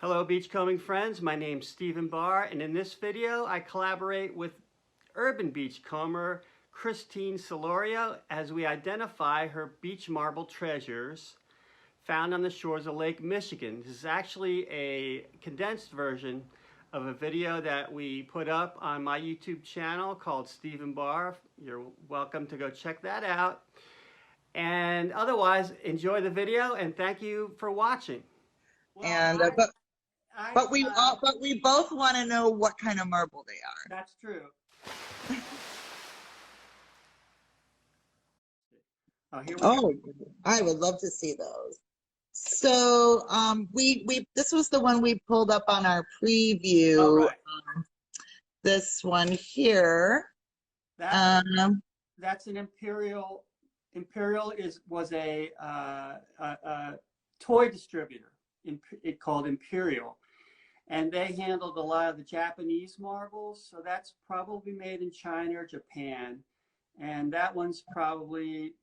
Hello Beachcombing friends, my name's Stephen Barr, and in this video I collaborate with urban beachcomber Christine Solorio as we identify her beach marble treasures found on the shores of Lake Michigan. This is actually a condensed version of a video that we put up on my YouTube channel called Stephen Barr. You're welcome to go check that out. And otherwise, enjoy the video and thank you for watching. And but we both want to know what kind of marble they are. That's true. I would love to see those. So this was the one we pulled up on our preview. Oh, right. This one here. That's an Imperial. Imperial was a toy distributor. It called Imperial, and they handled a lot of the Japanese marbles. So that's probably made in China or Japan, and that one's probably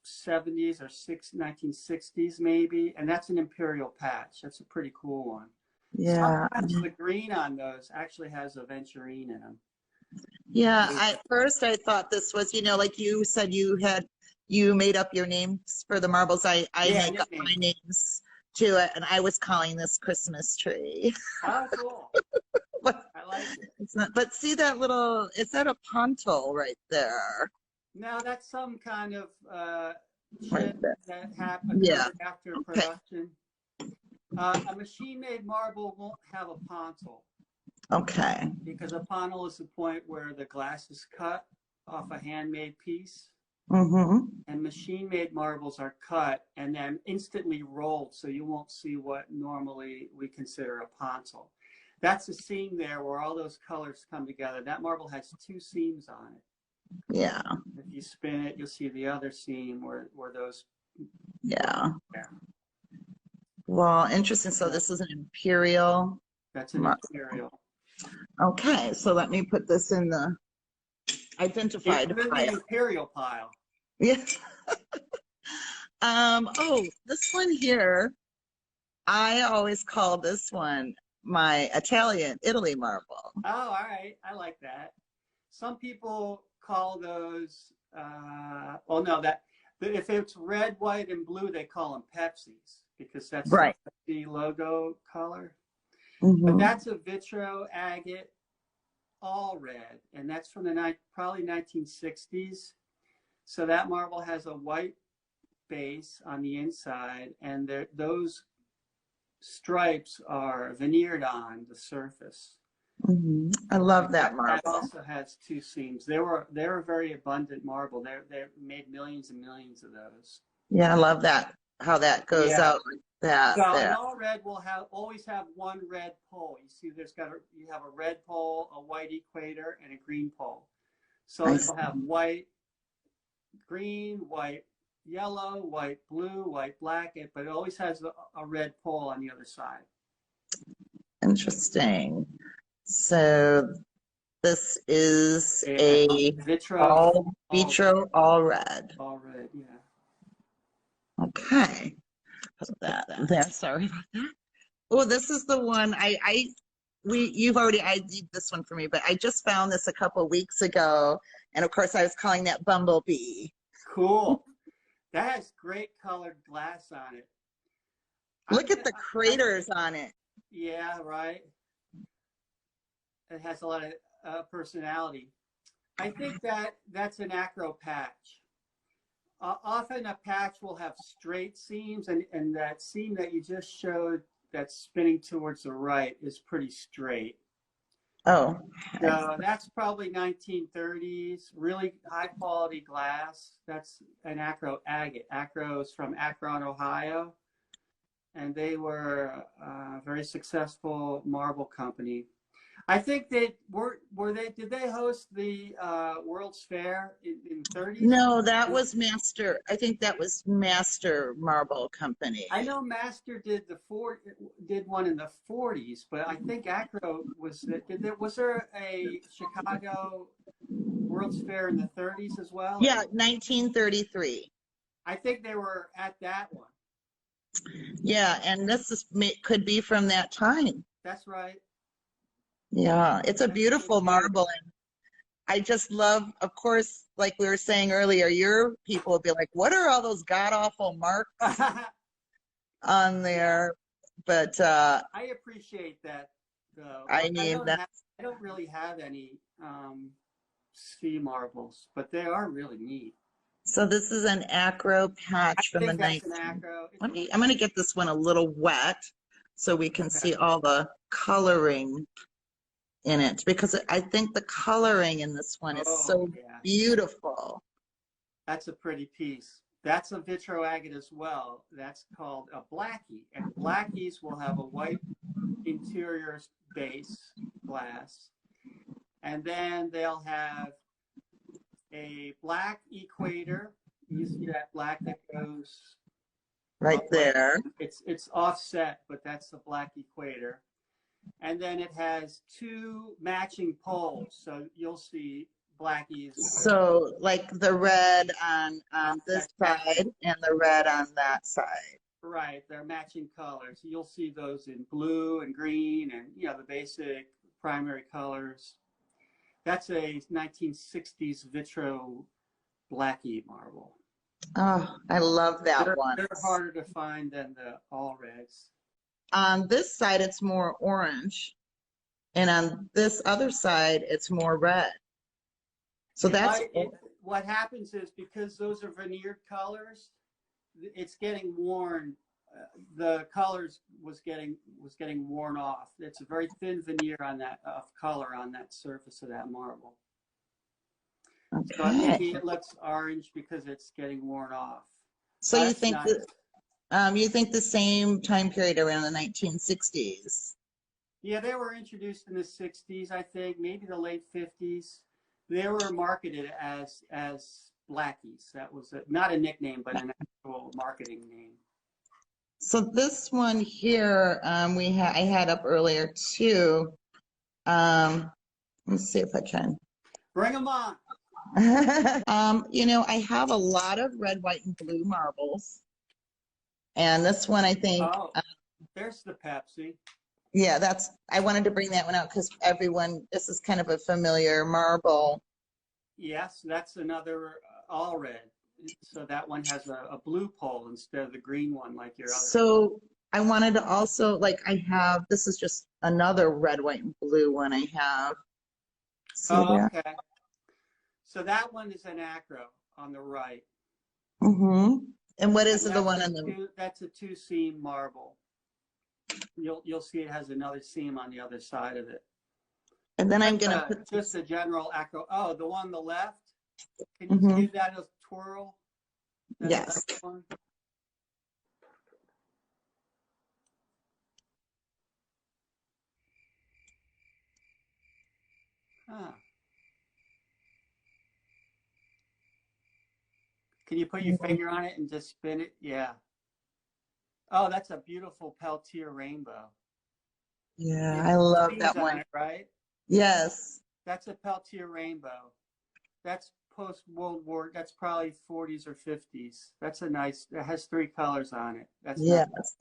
70s or 1960s maybe, and that's an Imperial patch. That's a pretty cool one. Yeah. Sometimes the green on those actually has a Venturine in them. Yeah, at first I thought this was, like you said, you made up your names for the marbles. I make up my names to it, and I was calling this Christmas tree. Oh, cool. I like it. It's not, but see that little, is that a pontal right there? No, that's some kind of Right shit that happened after production. A machine-made marble won't have a pontal. Okay. Because a pontal is the point where the glass is cut off a handmade piece. Mm-hmm. And machine-made marbles are cut and then instantly rolled, so you won't see what normally we consider a pontal. That's a seam there where all those colors come together. That marble has two seams on it. Yeah. If you spin it, you'll see the other seam where those. Yeah. Well, interesting. So this is an Imperial. That's an Imperial. Okay, so let me put this in the identified pile. The Imperial pile. Yes. Oh, this one here, I always call this one my Italy marble. Oh, all right. I like that. Some people call those, if it's red, white, and blue, they call them Pepsis because that's right. The logo color. Mm-hmm. But that's a vitro agate, all red, and that's from the probably 1960s. So that marble has a white base on the inside, and those stripes are veneered on the surface. Mm-hmm. I love that marble. That also has two seams. They were very abundant marble. They made millions and millions of those. Yeah, I love that. How that goes out like that. So an all red will always have one red pole. You see, you have a red pole, a white equator, and a green pole. So it'll have white, green, white, yellow, white, blue, white, black, but it always has a red pole on the other side. Interesting. So this is a vitro, all red. All red, yeah. Okay. Put that there. Sorry about that. Oh, this is the one you've already ID'd this one for me, but I just found this a couple of weeks ago, and of course I was calling that Bumblebee. Cool. That has great colored glass on it. Look at the craters on it. Yeah, right. It has a lot of personality. I think that's an acro patch. Often a patch will have straight seams, and that seam that you just showed that's spinning towards the right is pretty straight. Oh. So that's probably 1930s, really high quality glass. That's an acro agate. Acro is from Akron, Ohio, and they were a very successful marble company. I think did they host the World's Fair in 30s? No, that was Master. I think that was Master Marble Company. I know Master did one in the 40s, but I think Acro was there a Chicago World's Fair in the 30s as well? Yeah, 1933. I think they were at that one. Yeah, and this is could be from that time. That's right. Yeah, it's a That's so beautiful marble, and I just love, of course, like we were saying earlier, your people will be like, "What are all those god awful marks on there?" But I appreciate that though. I mean that. I don't really have any sea marbles, but they are really neat. So this is an acro I patch from the think that's an 19. acro. I'm going to get this one a little wet so we can Okay. see all the coloring in it, because I think the coloring in this one is so Yeah. beautiful. That's a pretty piece. That's a vitro agate as well. That's called a blackie. And blackies will have a white interior base glass. And then they'll have a black equator. You see that black that goes Right there. It's offset, but that's the black equator. And then it has two matching poles. So you'll see blackies. So like the red on this side and the red on that side. Right, they're matching colors. You'll see those in blue and green and, you know, the basic primary colors. That's a 1960s vitro blackie marble. Oh, I love that one. They're harder to find than the all reds. On this side, it's more orange. And on this other side, it's more red. So that's what happens is, because those are veneered colors, it's getting worn. The colors was getting worn off. It's a very thin veneer on that of color on that surface of that marble. okay. So maybe it looks orange because it's getting worn off. So you think that you think the same time period around the 1960s? Yeah, they were introduced in the 60s, I think, maybe the late 50s. They were marketed as blackies. That was not a nickname, but an actual marketing name. So this one here, I had up earlier too. Let me see if I can. Bring them on. You know, I have a lot of red, white, and blue marbles, and this one I think. Oh, there's the Pepsi. Yeah, I wanted to bring that one out because this is kind of a familiar marble. Yes, that's another all red. So that one has a blue pole instead of the green one like your other. So I wanted to also, like, this is just another red, white, and blue one I have. See that? Okay. So that one is an acro on the right. Mm-hmm. And what is the one on the? That's a two-seam marble. You'll see it has another seam on the other side of it. And then I'm gonna put just a general acro. Oh, the one on the left. Can you give that a twirl? Yes. One? Huh. Can you put your finger on it and just spin it? Yeah. Oh, that's a beautiful Peltier rainbow. Yeah, I love that one. Right? Yes. That's a Peltier rainbow. That's post-World War. That's probably 40s or 50s. That's a nice. It has three colors on it. That's yes. Nice.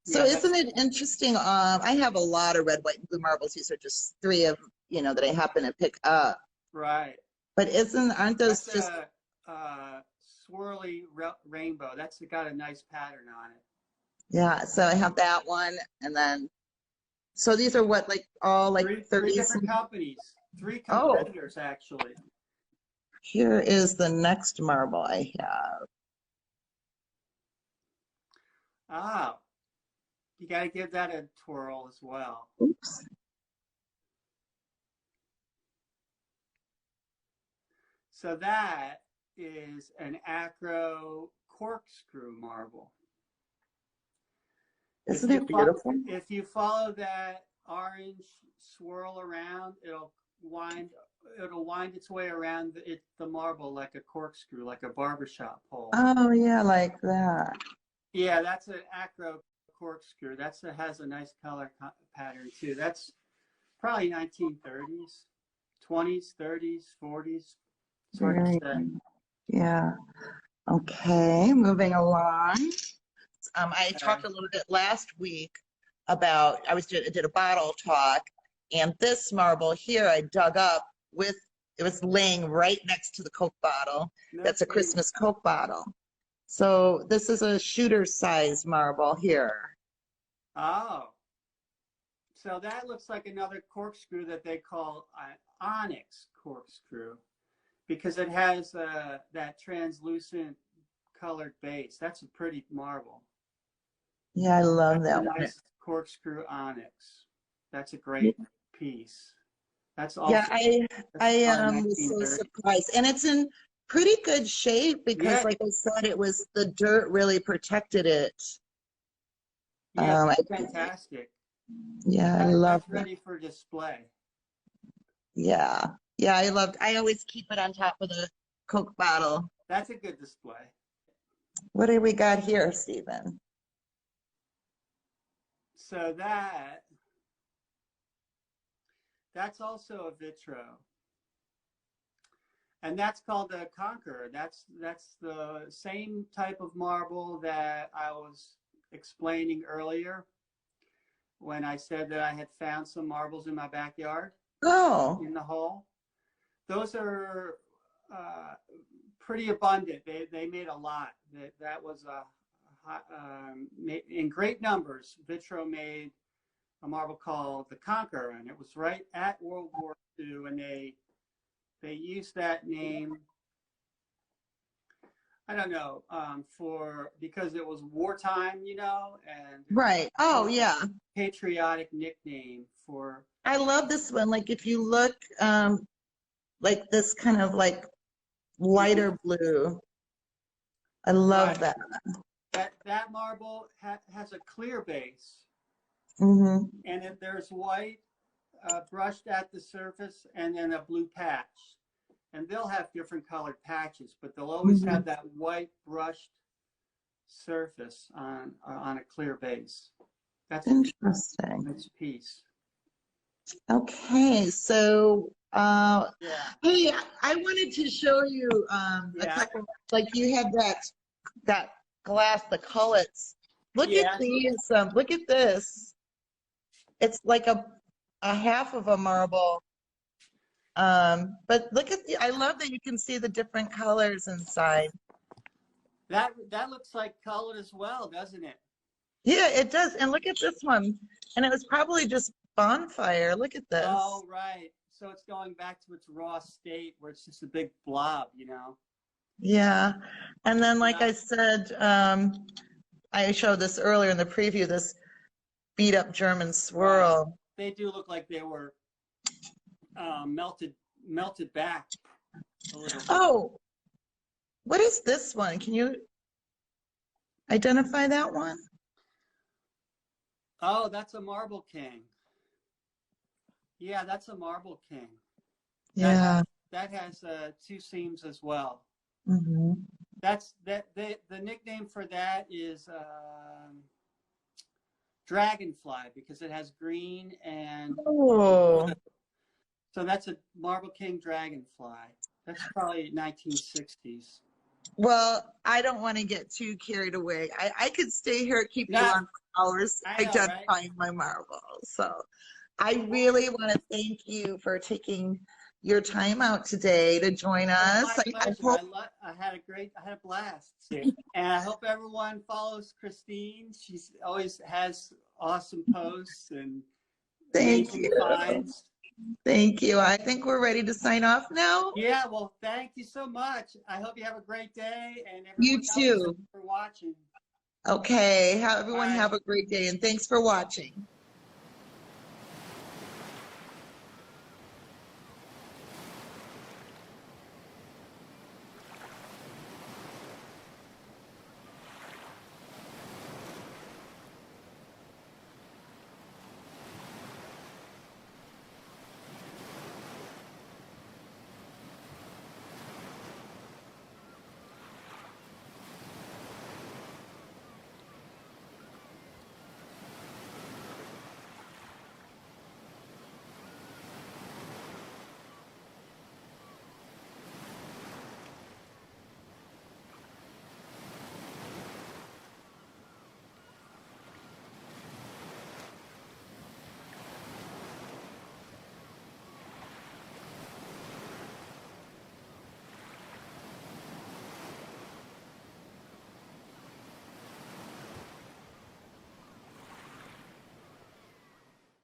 So isn't it interesting? I have a lot of red, white, and blue marbles. These are just three of that I happen to pick up. Right. But aren't those that's just a swirly rainbow? That's got a nice pattern on it. Yeah. So I have that one, and then so these are what, like all like 3 different companies, 3 competitors actually. Here is the next marble I have. Ah, you got to give that a twirl as well. Oops. So that is an acro corkscrew marble. Isn't it beautiful? If you follow that orange swirl around, it'll wind its way around the marble like a corkscrew, like a barbershop pole. Oh yeah, like that. Yeah, that's an acro corkscrew. Has a nice color pattern too. That's probably 1930s, 20s, 30s, 40s. Sort of. Yeah. Okay, moving along. I talked a little bit last week about, did a bottle talk, and this marble here I dug up with, it was laying right next to the Coke bottle. That's a Christmas Coke bottle. So this is a shooter size marble here. Oh. So that looks like another corkscrew that they call onyx corkscrew, because it has that translucent colored base. That's a pretty marble. Yeah, I love that one. Nice corkscrew onyx. That's a great piece. That's also, yeah, I was so surprised, and it's in pretty good shape because, like I said, it was the dirt really protected it. Yeah, fantastic. Yeah, I love it. Ready for display. Yeah, yeah, I always keep it on top of the Coke bottle. That's a good display. What do we got here, Stephen? So that's also a vitro. And that's called a conqueror. That's the same type of marble that I was explaining earlier when I said that I had found some marbles in my backyard. Oh. In the hole. Those are pretty abundant. They made a lot. That was in great numbers. Vitro made a marble called the Conqueror, and it was right at World War II, and they used that name, I don't know, because it was wartime, you know, and right. Oh yeah. Patriotic nickname for. I love this one. Like if you look, like this kind of like lighter blue. I love that. That marble has a clear base, and then there's white brushed at the surface, and then a blue patch. And they'll have different colored patches, but they'll always have that white brushed surface on a clear base. That's interesting. Nice piece. Okay, so hey, I wanted to show you a couple. Like you had that glass, the cullets. Look at these. Look at this. It's like a half of a marble. But look at I love that you can see the different colors inside. That looks like colored as well, doesn't it? Yeah, it does. And look at this one. And it was probably just bonfire. Look at this. Oh, right. So it's going back to its raw state where it's just a big blob, you know? Yeah. And then, like I said, I showed this earlier in the preview, this beat up German swirl. Right. They do look like they were melted back a little bit. Oh, what is this one? Can you identify that one? Oh, that's a Marble King. Yeah, that's a Marble King. Yeah. That has 2 seams as well. Mm-hmm. The nickname for that is Dragonfly, because it has green and oh. So that's a Marble King Dragonfly. That's probably 1960s. Well, I don't want to get too carried away. I could stay here, keep you on for hours identifying my marbles. So I really want to thank you for taking your time out today to join us. I had a blast. And I hope everyone follows Christine. She's always has awesome posts and thank you. finds. Thank you. I think we're ready to sign off now. Yeah, well, thank you so much. I hope you have a great day, and you too for watching. Okay, everyone have a great day, and thanks for watching.